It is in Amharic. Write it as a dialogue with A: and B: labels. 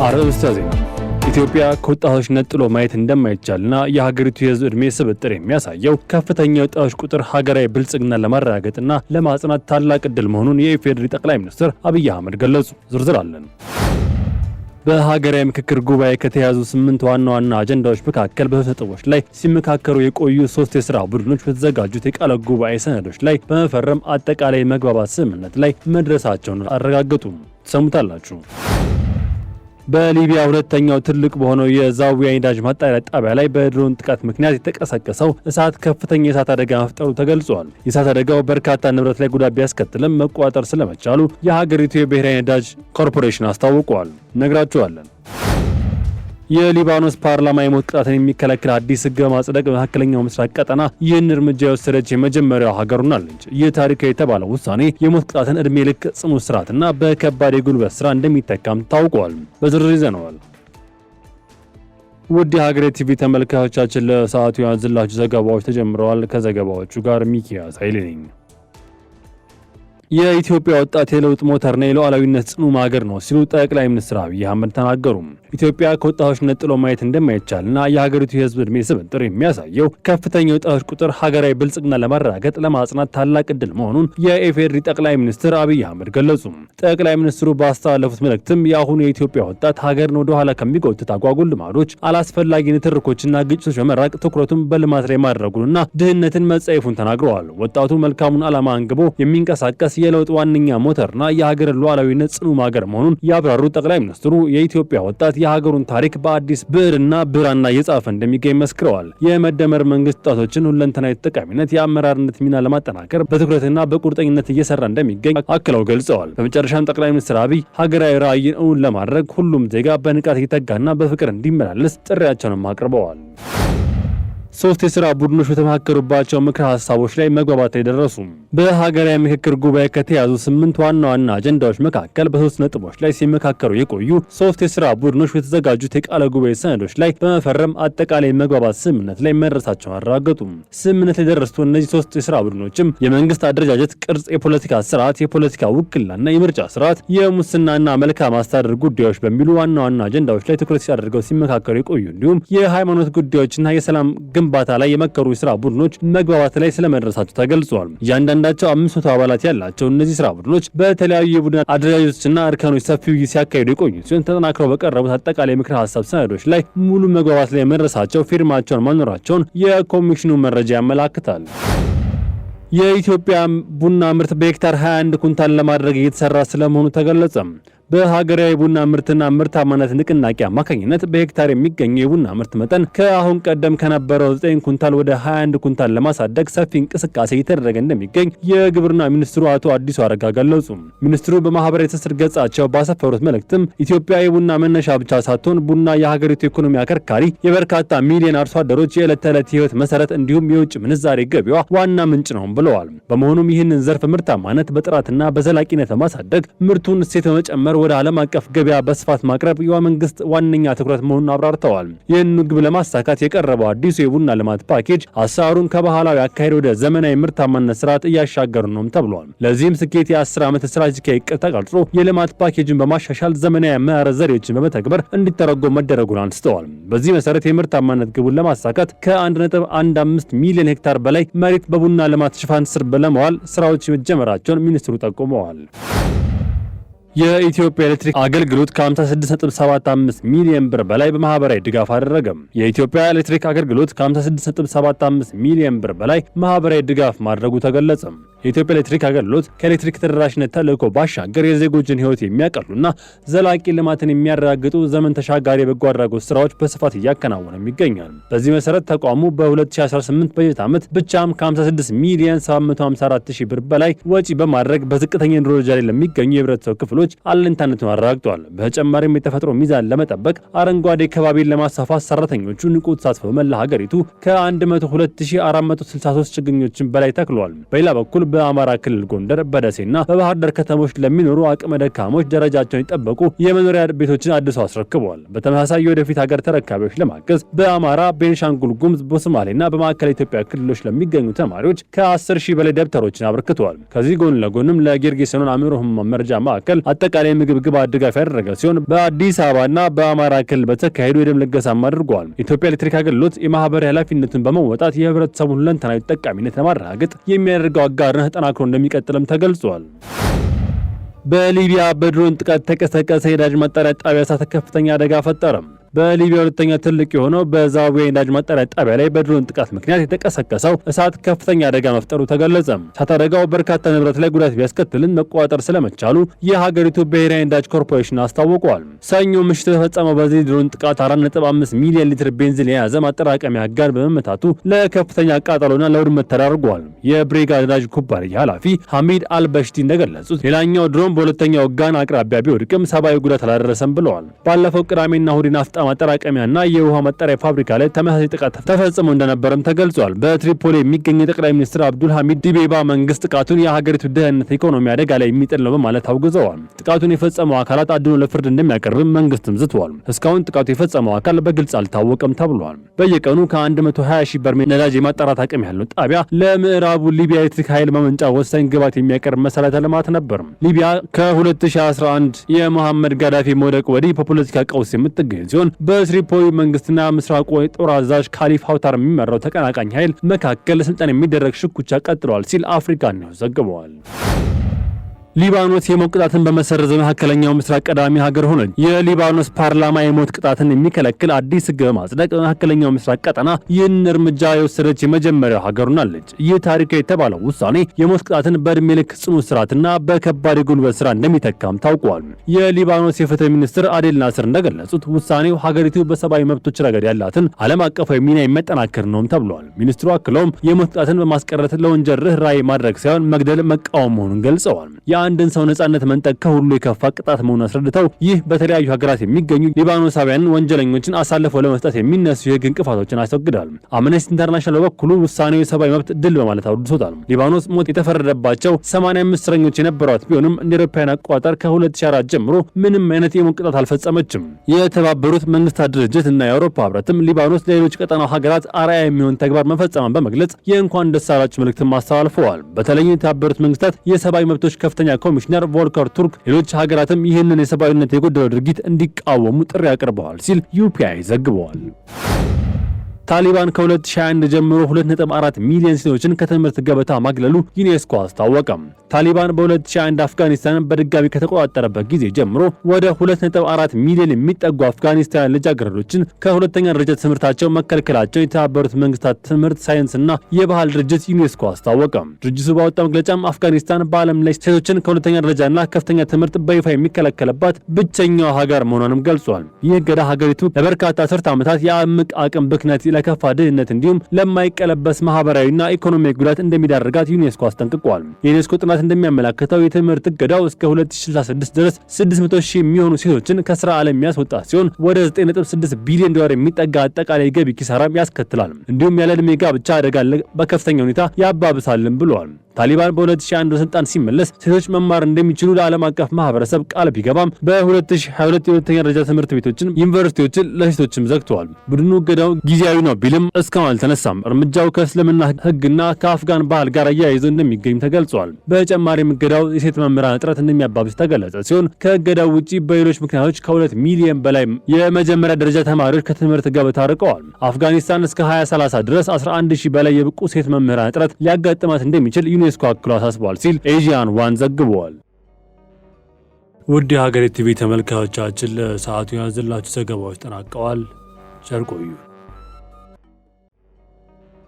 A: አርዕስተ ዜና። ኢትዮጵያ ከወጣቶች ነጥሎ ማየት እንደማይቻልና የሀገሪቱ የህዝብ ዕድሜ ስብጥር የሚያሳየው ከፍተኛ የወጣቶች ቁጥር ሀገራዊ ብልጽግና ለማረጋገጥና ለማጽናት ታላቅ ዕድል መሆኑን የኢፌዴሪ ጠቅላይ ሚኒስትር አብይ አህመድ ገለጹ። ዝርዝር አለን። በሀገራዊ ምክክር ጉባኤ ከተያዙ 8 ዋና ዋና አጀንዳዎች መካከል በሶስት ነጥቦች ላይ ሲመካከሩ የቆዩ 3 የሥራ ቡድኖች በተዘጋጁት የቃለ ጉባኤ ሰነዶች ላይ በመፈረም አጠቃላይ መግባባት ስምምነት ላይ መድረሳቸውን አረጋገጡ። ተሰሙታላችሁ። በሊቢያ ሁለተኛው ትልቅ በሆነው የዛዊያ ነዳጅ ማጣሪያ ጣቢያ ላይ በድሮን ጥቃት ምክንያት የተቀሰቀሰው እሳት ከፍተኛ የእሳት አደጋ መፍጠሩ ተገልጿል። የእሳት አደጋው በርካታ ንብረት ላይ ጉዳት ቢያስከትልም መቆጣጠር ስለመቻሉ የሀገሪቱ የብሔራዊ ነዳጅ ኮርፖሬሽን አስታውቋል። ነግራችኋለን። የሊባኖስ ፓርላማ የሞት ቅጣትን የሚከለክል አዲስ ሕግ በማጽደቅ በመካከለኛው ምስራቅ ቀጠና ይህን እርምጃ የወሰደች የመጀመሪያው ሀገር ሆናለች። ይህ ታሪካዊ የተባለው ውሳኔ የሞት ቅጣትን ዕድሜ ልክ ጽኑ እስራትና በከባድ የጉልበት ስራ እንደሚተካም ታውቋል። በዝርዝር ይዘነዋል። ውድ የሀገሬ ቲቪ ተመልካቾቻችን ለሰዓቱ ያዝላችሁ ዘገባዎች ተጀምረዋል። ከዘገባዎቹ ጋር ሚኪያስ ኃይሌ ነኝ። የኢትዮጵያ ወጣት የለውጥ ሞተርና የሉዓላዊነት ጽኑ ማገር ነው ሲሉ ጠቅላይ ሚኒስትር አብይ አህመድ ተናገሩ። ኢትዮጵያ ከወጣቶች ነጥሎ ማየት እንደማይቻልና የሀገሪቱ የህዝብ ዕድሜ ስብጥር የሚያሳየው ከፍተኛ የወጣቶች ቁጥር ሀገራዊ ብልጽግና ለማረጋገጥ ለማጽናት ታላቅ ዕድል መሆኑን የኢፌዴሪ ጠቅላይ ሚኒስትር አብይ አህመድ ገለጹ። ጠቅላይ ሚኒስትሩ ባስተላለፉት መልእክትም የአሁኑ የኢትዮጵያ ወጣት ሀገርን ወደ ኋላ ከሚጎትት አጓጉል ልማዶች፣ አላስፈላጊ ንትርኮችና ግጭቶች በመራቅ ትኩረቱን በልማት ላይ ማድረጉንና ድህነትን መጸየፉን ተናግረዋል። ወጣቱ መልካሙን ዓላማ አንግቦ የሚንቀሳቀስ የለውጥ ዋነኛ ሞተርና የሀገር ሉዓላዊነት ጽኑ ማገር መሆኑን ያብራሩት ጠቅላይ ሚኒስትሩ የኢትዮጵያ ወጣት የሀገሩን ታሪክ በአዲስ ብዕርና ብራና እየጻፈ እንደሚገኝ መስክረዋል። የመደመር መንግስት ወጣቶችን ሁለንተናዊ ተጠቃሚነት፣ የአመራርነት ሚና ለማጠናከር በትኩረትና በቁርጠኝነት እየሰራ እንደሚገኝ አክለው ገልጸዋል። በመጨረሻም ጠቅላይ ሚኒስትር አብይ ሀገራዊ ራዕይን እውን ለማድረግ ሁሉም ዜጋ በንቃት እየተጋና በፍቅር እንዲመላለስ ጥሪያቸውንም አቅርበዋል። 3 የሥራ ቡድኖች በተመካከሩባቸው ምክረ ሐሳቦች ላይ መግባባት ላይ ደረሱ። በሀገራዊ ምክክር ጉባኤ ከተያዙ 8 ዋና ዋና አጀንዳዎች መካከል በ3 ነጥቦች ላይ ሲመካከሩ የቆዩ 3 የሥራ ቡድኖች በተዘጋጁት የቃለ ጉባኤ ሰነዶች ላይ በመፈረም አጠቃላይ መግባባት ስምምነት ላይ መድረሳቸውን አረጋገጡ። ስምምነት ላይ የደረሱት እነዚህ 3 የሥራ ቡድኖችም የመንግስት አደረጃጀት ቅርጽ፣ የፖለቲካ ስርዓት፣ የፖለቲካ ውክልናና የምርጫ ስርዓት፣ የሙስናና መልካም አስተዳደር ጉዳዮች በሚሉ ዋና ዋና አጀንዳዎች ላይ ትኩረት ሲያደርገው ሲመካከሩ የቆዩ እንዲሁም የሃይማኖት ጉዳዮችና የሰላም ግንባታ ላይ የመከሩ የሥራ ቡድኖች መግባባት ላይ ስለመድረሳቸው ተገልጿል። እያንዳንዳቸው 500 አባላት ያላቸው እነዚህ ሥራ ቡድኖች በተለያዩ የቡድን አደረጃጀቶችና እርከኖች ሰፊ ውይይት ሲያካሂዱ የቆዩ ሲሆን ተጠናክረው በቀረቡት አጠቃላይ ምክረ ሐሳብ ሰነዶች ላይ ሙሉ መግባባት ላይ መድረሳቸው ፊርማቸውን ማኖራቸውን የኮሚሽኑ መረጃ ያመላክታል። የኢትዮጵያ ቡና ምርት በሄክታር 21 ኩንታል ለማድረግ እየተሰራ ስለመሆኑ ተገለጸ። በሀገራዊ ቡና ምርትና ምርታማነት ንቅናቄ አማካኝነት በሄክታር የሚገኘው የቡና ምርት መጠን ከአሁን ቀደም ከነበረው 9 ኩንታል ወደ 21 ኩንታል ለማሳደግ ሰፊ እንቅስቃሴ እየተደረገ እንደሚገኝ የግብርና ሚኒስትሩ አቶ አዲሱ አረጋ ገለጹ። ሚኒስትሩ በማህበራዊ ትስስር ገጻቸው ባሰፈሩት መልእክትም ኢትዮጵያ የቡና መነሻ ብቻ ሳትሆን ቡና የሀገሪቱ ኢኮኖሚ አከርካሪ፣ የበርካታ ሚሊዮን አርሶ አደሮች የዕለት ተዕለት ህይወት መሰረት እንዲሁም የውጭ ምንዛሬ ገቢዋ ዋና ምንጭ ነው ብለዋል። በመሆኑም ይህንን ዘርፍ ምርታማነት በጥራትና በዘላቂነት ለማሳደግ ምርቱን እሴት በመጨመር ወደ ዓለም አቀፍ ገበያ በስፋት ማቅረብ የመንግስት ዋነኛ ትኩረት መሆኑን አብራርተዋል። ይህን ግብ ለማሳካት የቀረበው አዲሱ የቡና ልማት ፓኬጅ አሰራሩን ከባህላዊ አካሄድ ወደ ዘመናዊ ምርታማነት ስርዓት እያሻገሩ ነው ተብሏል። ለዚህም ስኬት የ10 ዓመት ስትራቴጂካዊ ዕቅድ ተቀርጾ የልማት ፓኬጅን በማሻሻል ዘመናዊ አመራረት ዘዴዎችን በመተግበር እንዲተረጎም መደረጉን አንስተዋል። በዚህ መሰረት የምርታማነት ግቡን ለማሳካት ከ1.15 ሚሊዮን ሄክታር በላይ መሬት በቡና ልማት ሽፋን ስር ለማዋል ስራዎች መጀመራቸውን ሚኒስትሩ ጠቁመዋል። የኢትዮጵያ ኤሌክትሪክ አገልግሎት ከ56.75 ሚሊዮን ብር በላይ በማህበራዊ ድጋፍ አደረገ። የኢትዮጵያ ኤሌክትሪክ አገልግሎት ከ56.75 ሚሊዮን ብር በላይ ማህበራዊ ድጋፍ ማድረጉ ተገለጸ። የኢትዮጵያ ኤሌክትሪክ አገልግሎት ከኤሌክትሪክ ተደራሽነት ተልዕኮ ባሻገር የዜጎችን ህይወት የሚያቀሉና ዘላቂ ልማትን የሚያረጋግጡ ዘመን ተሻጋሪ የበጎ አድራጎት ስራዎች በስፋት እያከናወነ ይገኛል። በዚህ መሰረት ተቋሙ በ2018 በጀት ዓመት ብቻም ከ56 ሚሊዮን 754 ሺህ ብር በላይ ወጪ በማድረግ በዝቅተኛ የኑሮ ደረጃ ላይ ለሚገኙ የህብረተሰብ ክፍሎች አለኝታነቱን አረጋግጧል። በተጨማሪም የተፈጥሮ ሚዛን ለመጠበቅ አረንጓዴ ከባቢን ለማስፋፋት ሰራተኞቹ ንቁ ተሳትፎ በመላ ሀገሪቱ ከ102463 ችግኞችን በላይ ተክሏል። በሌላ በኩል በአማራ ክልል ጎንደር፣ በደሴና በባህር ዳር ከተሞች ለሚኖሩ አቅመ ደካሞች ደረጃቸውን የጠበቁ የመኖሪያ ቤቶችን አድሰው አስረክበዋል። በተመሳሳይ የወደፊት ሀገር ተረካቢዎች ለማገዝ በአማራ፣ ቤንሻንጉል ጉሙዝ፣ በሶማሌና በማዕከላዊ ኢትዮጵያ ክልሎች ለሚገኙ ተማሪዎች ከ10 ሺህ በላይ ደብተሮችን አበርክተዋል። ከዚህ ጎን ለጎንም ለጌርጌሴኖን አእምሮ ህሙማን መርጃ ማዕከል አጠቃላይ ምግብ ግብዓት ድጋፍ ያደረገ ሲሆን በአዲስ አበባና በአማራ ክልል በተካሄዱ የደም ልገሳም አድርጓል። የኢትዮጵያ ኤሌክትሪክ አገልግሎት የማህበራዊ ኃላፊነቱን በመወጣት የህብረተሰቡን ሁለንተናዊ ተጠቃሚነት ለማረጋገጥ የሚያደርገው አጋርነት ተጠናክሮ እንደሚቀጥልም ተገልጿል። በሊቢያ በድሮን ጥቃት ተቀሰቀሰ የነዳጅ ማጣሪያ ጣቢያ እሳት ከፍተኛ አደጋ ፈጠረ። በሊቢያ ሁለተኛ ትልቅ የሆነው በዛዊያ የነዳጅ ማጣሪያ ጣቢያ ላይ በድሮን ጥቃት ምክንያት የተቀሰቀሰው እሳት ከፍተኛ አደጋ መፍጠሩ ተገለጸ። እሳት አደጋው በርካታ ንብረት ላይ ጉዳት ቢያስከትልን መቆጣጠር ስለመቻሉ የሀገሪቱ ብሔራዊ ነዳጅ ኮርፖሬሽን አስታውቋል። ሰኞ ምሽት የተፈጸመው በዚህ ድሮን ጥቃት 4.5 ሚሊዮን ሊትር ቤንዚን የያዘ ማጠራቀሚያ ጋን በመመታቱ ለከፍተኛ ቃጠሎና ለውድመት ተዳርጓል። የብሬጋ ነዳጅ ኩባንያ ኃላፊ ሐሚድ አልበሽቲ እንደገለጹት ሌላኛው ድሮን በሁለተኛው ጋን አቅራቢያ ቢወድቅም ሰብአዊ ጉዳት አላደረሰም ብለዋል። ባለፈው ቅዳሜና እሁድ ናፍጣ ማጠራቀሚያና የውሃ ማጣሪያ ፋብሪካ ላይ ተመሳሳይ ጥቃት ተፈጽሞ እንደነበረም ተገልጿል። በትሪፖሊ የሚገኘው ጠቅላይ ሚኒስትር አብዱል ሐሚድ ዲቤባ መንግስት ጥቃቱን የሀገሪቱ ደህንነት ኢኮኖሚ አደጋ ላይ የሚጥል ነው በማለት አውግዘዋል። ጥቃቱን የፈጸመው አካላት አድኖ ለፍርድ እንደሚያቀርብ መንግስትም ዝተዋል። እስካሁን ጥቃቱ የፈጸመው አካል በግልጽ አልታወቀም ተብሏል። በየቀኑ ከ120 ሺህ በርሜል ነዳጅ የማጣራት አቅም ያለው ጣቢያ ለምዕራቡ ሊቢያ ኤሌክትሪክ ኃይል ማመንጫ ወሳኝ ግብዓት የሚያቀርብ መሰረተ ልማት ነበር። ሊቢያ ከ2011 የመሐመድ ጋዳፊ መውደቅ ወዲህ በፖለቲካ ቀውስ የምትገኝ ሲሆን በትሪፖሊ መንግስትና ምስራቁ ጦር አዛዥ ካሊፋ ሀፍታር የሚመራው ተቀናቃኝ ኃይል መካከል ስልጣን የሚደረግ ሽኩቻ ቀጥሏል ሲል አፍሪካ ኒውስ ዘግቧል። ሊባኖስ የሞት ቅጣትን በመሰረዝ መካከለኛው ምስራቅ ቀዳሚ ሀገር ሆነች። የሊባኖስ ፓርላማ የሞት ቅጣትን የሚከለክል አዲስ ሕግ በማጽደቅ በመካከለኛው ምስራቅ ቀጠና ይህን እርምጃ የወሰደች የመጀመሪያው ሀገር ሆናለች። ይህ ታሪካዊ የተባለው ውሳኔ የሞት ቅጣትን በእድሜ ልክ ጽኑ እስራትና በከባድ የጉልበት ስራ እንደሚተካም ታውቋል። የሊባኖስ የፍትህ ሚኒስትር አዴል ናስር እንደገለጹት ውሳኔው ሀገሪቱ በሰብአዊ መብቶች ረገድ ያላትን ዓለም አቀፋዊ ሚና የሚያጠናክር ነውም ተብሏል። ሚኒስትሩ አክለውም የሞት ቅጣትን በማስቀረት ለወንጀል ርኅራኄ ማድረግ ሳይሆን መግደል መቃወም መሆኑን ገልጸዋል። የአንድን ሰው ነጻነት መንጠቅ ከሁሉ የከፋ ቅጣት መሆኑን አስረድተው ይህ በተለያዩ ሀገራት የሚገኙ ሊባኖሳውያን ወንጀለኞችን አሳልፈው ለመስጠት የሚነሱ የህግ እንቅፋቶችን ያስወግዳል። አምነስቲ ኢንተርናሽናል በበኩሉ ውሳኔው የሰብአዊ መብት ድል በማለት አውድሶታል። ሊባኖስ ሞት የተፈረደባቸው 85 እስረኞች የነበሯት ቢሆንም እንደ አውሮፓውያን አቆጣጠር ከ2004 ጀምሮ ምንም አይነት የሞት ቅጣት አልፈጸመችም። የተባበሩት መንግስታት ድርጅት እና የአውሮፓ ህብረትም ሊባኖስ ለሌሎች ቀጠናው ሀገራት አርአያ የሚሆን ተግባር መፈጸሟን በመግለጽ የእንኳን ደስ አላችሁ መልእክትም አስተላልፈዋል። በተለይም የተባበሩት መንግስታት የሰብአዊ መብቶች ከፍተኛ ኮሚሽነር ቮልከር ቱርክ ሌሎች ሀገራትም ይህንን የሰብአዊነት የጎደለው ድርጊት እንዲቃወሙ ጥሪ አቅርበዋል ሲል ዩፒአይ ዘግበዋል። ታሊባን ከ2021 ጀምሮ 2.4 ሚሊዮን ሴቶችን ከትምህርት ገበታ ማግለሉ ዩኔስኮ አስታወቀም። ታሊባን በ2021 አፍጋኒስታንን በድጋሚ ከተቆጣጠረበት ጊዜ ጀምሮ ወደ 2.4 ሚሊዮን የሚጠጉ አፍጋኒስታውያን ልጃገረዶችን ከሁለተኛ ደረጃ ትምህርታቸው መከልከላቸው የተባበሩት መንግስታት ትምህርት ሳይንስና የባህል ድርጅት ዩኔስኮ አስታወቀም። ድርጅቱ ባወጣው መግለጫም አፍጋኒስታን በዓለም ላይ ሴቶችን ከሁለተኛ ደረጃና ከፍተኛ ትምህርት በይፋ የሚከለከለባት ብቸኛው ሀገር መሆኗንም ገልጿል። ይህ እገዳ ሀገሪቱ ለበርካታ አስርት ዓመታት የእምቅ አቅም ብክነት ለከፋ ድህነት እንዲሁም ለማይቀለበስ ማህበራዊና ኢኮኖሚያዊ ጉዳት እንደሚዳርጋት ዩኔስኮ አስጠንቅቋል። የዩኔስኮ ጥናት እንደሚያመለክተው የትምህርት እገዳው እስከ 2066 ድረስ 600 ሺህ የሚሆኑ ሴቶችን ከስራ ዓለም የሚያስወጣ ሲሆን ወደ 9.6 ቢሊዮን ዶላር የሚጠጋ አጠቃላይ ገቢ ኪሳራም ያስከትላል። እንዲሁም ያለ ዕድሜ ጋብቻ አደጋ በከፍተኛ ሁኔታ ያባብሳልም ብለዋል። ታሊባን በ2001 ስልጣን ሲመለስ ሴቶች መማር እንደሚችሉ ለዓለም አቀፍ ማህበረሰብ ቃል ቢገባም በ2022 የሁለተኛ ደረጃ ትምህርት ቤቶችን፣ ዩኒቨርሲቲዎችን ለሴቶችም ዘግተዋል። ቡድኑ እገዳው ጊዜያዊ ነው ቢልም እስካሁን አልተነሳም። እርምጃው ከእስልምና ሕግና ከአፍጋን ባህል ጋር አያይዞ እንደሚገኝ ተገልጿል። በተጨማሪም እገዳው የሴት መምህራን እጥረት እንደሚያባብስ ተገለጸ ሲሆን ከእገዳው ውጪ በሌሎች ምክንያቶች ከ2 ሚሊዮን በላይ የመጀመሪያ ደረጃ ተማሪዎች ከትምህርት ገበታ ርቀዋል። አፍጋኒስታን እስከ 2030 ድረስ 11 ሺህ በላይ የብቁ ሴት መምህራን እጥረት ሊያጋጥማት እንደሚችል ዩኔስኮ አክሎ አሳስቧል ሲል ኤዥያን ዋን ዘግቧል። ውድ የሀገሬ ቲቪ ተመልካዮቻችን ለሰዓቱ ያዘላችሁ ዘገባዎች ተጠናቀዋል። ቸር ቆዩ።